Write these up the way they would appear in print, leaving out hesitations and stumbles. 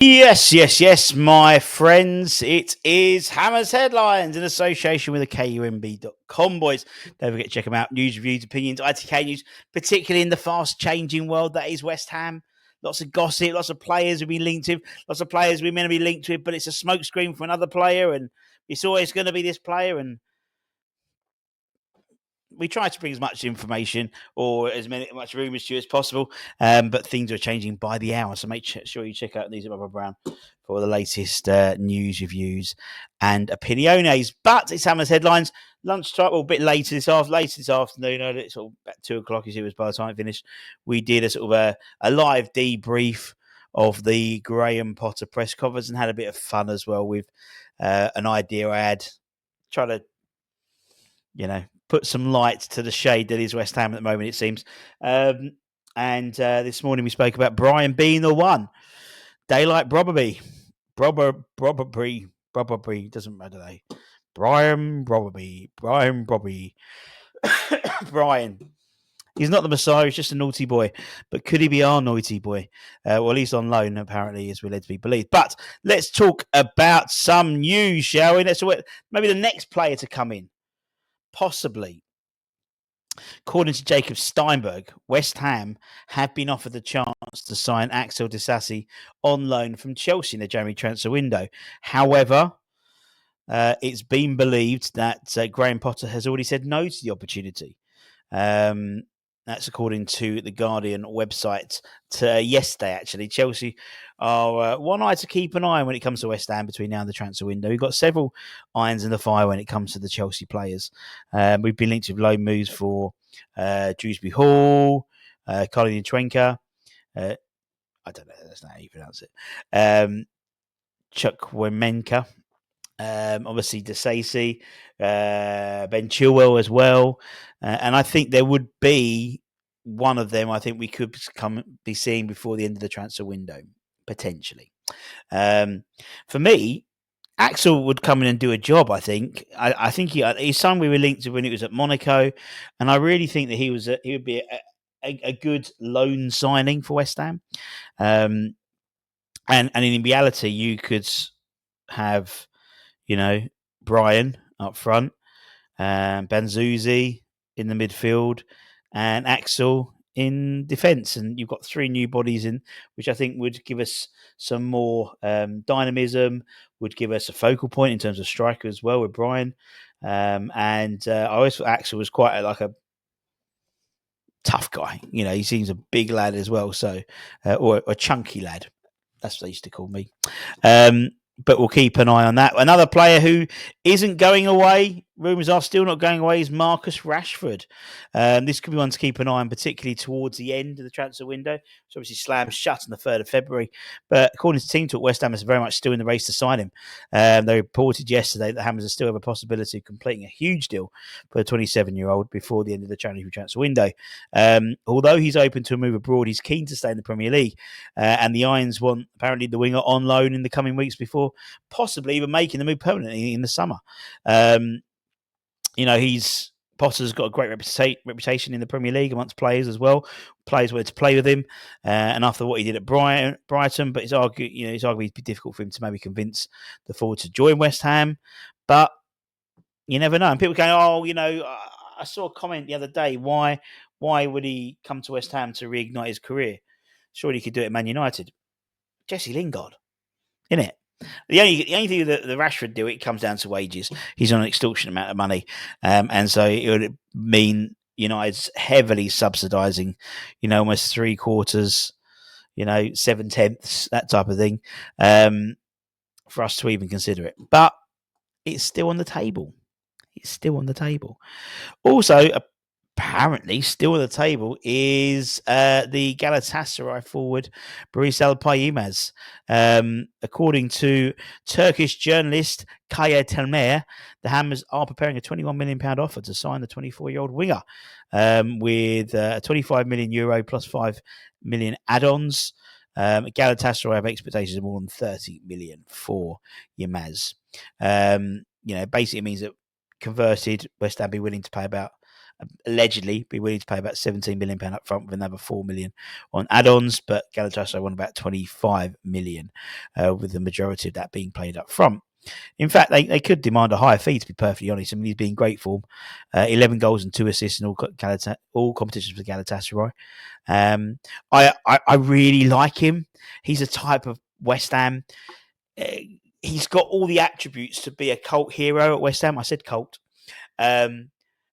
Yes, my friends. It is Hammer's Headlines in association with the KUMB.com, boys. Don't forget to check them out. News, reviews, opinions, ITK news, particularly in the fast-changing world that is West Ham. Lots of gossip, lots of players we've been linked with, lots of players we're meant to be linked with, but it's a smokescreen for another player, and it's always going to be this player, and we try to bring as much information or much rumours to you as possible, but things are changing by the hour. So make sure you check out News at Barbara Brown for the latest news, reviews, and opiniones. But it's Hammer's Headlines. Lunchtime, or a bit later this afternoon. It's sort of about 2:00. As it was by the time I finished, we did a sort of a live debrief of the Graham Potter press conference and had a bit of fun as well with an idea I had. Try to put some light to the shade that is West Ham at the moment, it seems. And this morning we spoke about Brian being the one. Daylight probably. Probably. Doesn't matter, they. Brian probably. Brian. He's not the Messiah, he's just a naughty boy. But could he be our naughty boy? Well, at least on loan, apparently, as we're led to be believed. But let's talk about some news, shall we? Let's maybe the next player to come in. Possibly. According to Jacob Steinberg, West Ham have been offered the chance to sign Axel Disasi on loan from Chelsea in the January transfer window. However, it's been believed that Graham Potter has already said no to the opportunity. That's according to the Guardian website yesterday, actually. Chelsea are one eye to keep an eye on when it comes to West Ham between now and the transfer window. We've got several irons in the fire when it comes to the Chelsea players. We've been linked with loan moves for Dewsbury Hall, Colin Trenka. I don't know, that's not how you pronounce it. Chukwuemeka. Obviously, Disasi, Ben Chilwell as well. And I think there would be one of them I think we could be seeing before the end of the transfer window, potentially. For me, Axel would come in and do a job, I think. I think he's someone we were linked to when he was at Monaco. And I really think that he would be a good loan signing for West Ham. And in reality, you could have Brian up front, Banzuzi in the midfield, and Axel in defence. And you've got three new bodies in, which I think would give us some more dynamism, would give us a focal point in terms of striker as well with Brian. And I always thought Axel was quite a tough guy. He seems a big lad as well, so or a chunky lad. That's what they used to call me. But we'll keep an eye on that. Another player who isn't going away, rumours are still not going away, is Marcus Rashford. This could be one to keep an eye on, particularly towards the end of the transfer window. It's obviously slammed shut on the 3rd of February. But according to Team Talk, West Ham is very much still in the race to sign him. They reported yesterday that Hammers still have a possibility of completing a huge deal for the 27-year-old before the end of the January transfer window. Although he's open to a move abroad, he's keen to stay in the Premier League. And the Irons want, apparently, the winger on loan in the coming weeks before possibly even making the move permanently in the summer. Potter's got a great reputation in the Premier League amongst players as well. Players wanted to play with him, and after what he did at Brighton, but it's arguably it'd be difficult for him to maybe convince the forward to join West Ham. But you never know. And people going, I saw a comment the other day. Why would he come to West Ham to reignite his career? Surely he could do it at Man United. Jesse Lingard, innit? The only thing that the Rashford deal, it comes down to wages. He's on an extortionate amount of money, and so it would mean United's heavily subsidising, almost 3/4, 7/10, that type of thing, for us to even consider it. But it's still on the table. Also, apparently, still on the table is the Galatasaray forward Barış Alper Yilmaz. According to Turkish journalist Kaya Telmer, the Hammers are preparing a £21 million offer to sign the 24-year-old winger with a €25 million plus €5 million add-ons. Galatasaray have expectations of more than $30 million for Yilmaz. Basically it means that converted, West Ham be willing to pay about allegedly be willing to pay about £17 million up front with another £4 million on add-ons, but Galatasaray won about £25 million, with the majority of that being paid up front. In fact, they could demand a higher fee, to be perfectly honest. I mean, he's been great form. 11 goals and 2 assists in all competitions for Galatasaray. I really like him. He's a type of West Ham. He's got all the attributes to be a cult hero at West Ham. I said cult.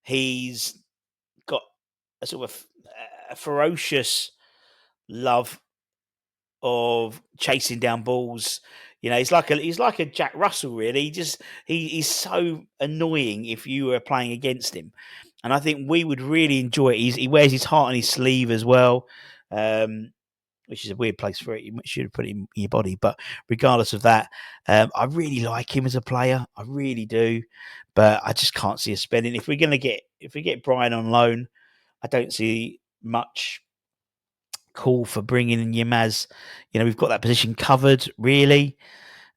He's got a sort of a ferocious love of chasing down balls. You know, he's like a Jack Russell, really. He's so annoying if you were playing against him, and I think we would really enjoy it. He wears his heart on his sleeve as well, which is a weird place for it. You should have put it in your body, but regardless of that, I really like him as a player. I really do, but I just can't see us spending. If we get Brian on loan, I don't see much call for bringing in Yilmaz. You know, we've got that position covered, really.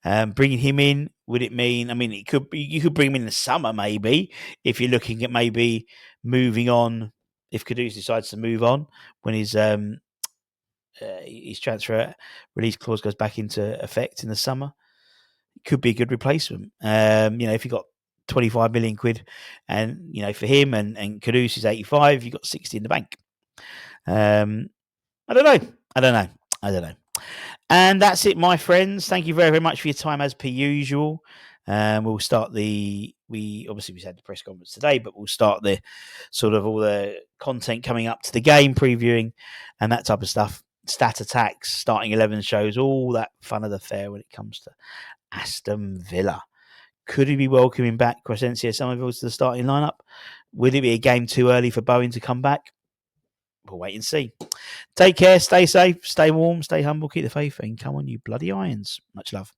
Bringing him in, would it mean? I mean, you could bring him in the summer, maybe, if you're looking at maybe moving on. If Kudus decides to move on when his transfer release clause goes back into effect in the summer, it could be a good replacement. You know, if you got 25 million quid, and you know, for him and Kudus is 85, you got 60 in the bank. I don't know. And that's it, my friends. Thank you very, very much for your time, as per usual. We'll start we had the press conference today, but we'll start the sort of all the content coming up to the game, previewing and that type of stuff. Stat attacks, starting 11 shows, all that fun of the fair when it comes to Aston Villa. Could he be welcoming back Crescencio Somerville to the starting lineup? Would it be a game too early for Bowen to come back? We'll wait and see. Take care, stay safe, stay warm, stay humble, keep the faith, and come on, you bloody irons. Much love.